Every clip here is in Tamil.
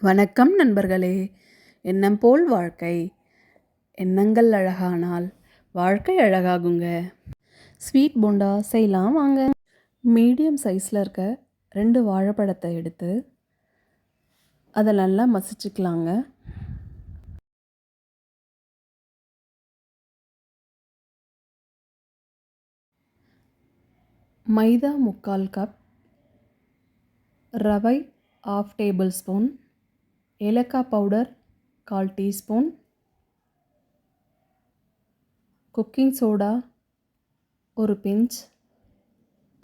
வணக்கம் நண்பர்களே. எண்ணம் போல் வாழ்க்கை. எண்ணங்கள் அழகானால் வாழ்க்கை அழகாகுங்க. ஸ்வீட் போண்டா செய்யலாம் வாங்க. மீடியம் சைஸில் இருக்க 2 வாழைப்பழத்தை எடுத்து அதை நல்லா மசிச்சுக்கலாங்க. மைதா 3/4 கப், ரவை 1/2 டேபிள் ஸ்பூன், ஏலக்காய் பவுடர் 1/4 டீஸ்பூன், குக்கிங் சோடா ஒரு பிஞ்ச்,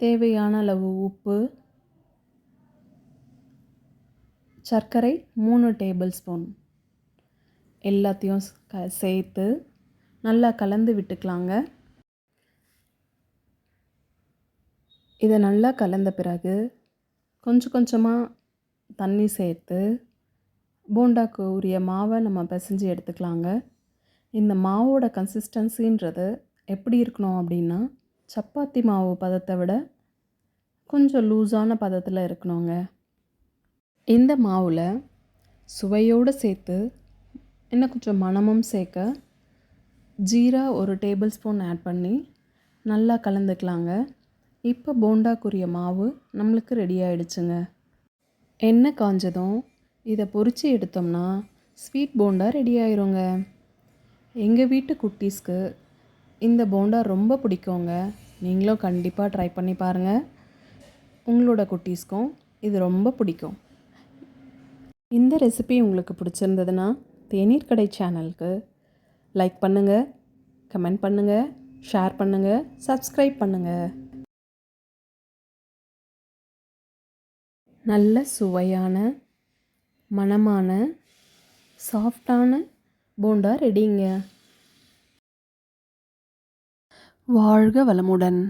தேவையான அளவு உப்பு, சர்க்கரை 3 டேபிள் ஸ்பூன் எல்லாத்தையும் சேர்த்து நல்லா கலந்து விட்டுக்கலாங்க. இதை நல்லா கலந்த பிறகு கொஞ்சம் கொஞ்சமாக தண்ணி சேர்த்து போண்டாக்கு உரிய மாவை நம்ம பிசைஞ்சு எடுத்துக்கலாங்க. இந்த மாவோட கன்சிஸ்டன்சின்றது எப்படி இருக்கணும் அப்படின்னா, சப்பாத்தி மாவு பதத்தை விட கொஞ்சம் லூஸான பதத்தில் இருக்கணுங்க. இந்த மாவில் சுவையோடு சேர்த்து இன்னும் கொஞ்சம் மணமும் சேர்க்க ஜீரா 1 டேபிள் ஸ்பூன் ஆட் பண்ணி நல்லா கலந்துக்கலாங்க. இப்போ போண்டாக்குரிய மாவு நம்மளுக்கு ரெடி ஆகிடுச்சுங்க. எண்ணெய் காஞ்சதும் இதை பொரித்து எடுத்தோம்னா ஸ்வீட் போண்டா ரெடி ஆயிருங்க. எங்கள் வீட்டு குட்டீஸ்க்கு இந்த போண்டா ரொம்ப பிடிக்குங்க. நீங்களும் கண்டிப்பாக ட்ரை பண்ணி பாருங்கள். உங்களோட குட்டீஸ்க்கும் இது ரொம்ப பிடிக்கும். இந்த ரெசிபி உங்களுக்கு பிடிச்சிருந்ததுன்னா தேநீர் கடை சேனலுக்கு லைக் பண்ணுங்கள், கமெண்ட் பண்ணுங்கள், ஷேர் பண்ணுங்கள், சப்ஸ்கிரைப் பண்ணுங்கள். நல்ல சுவையான மணமான சாஃப்டான போண்டா ரெடிங்க. வாழ்க வளமுடன்.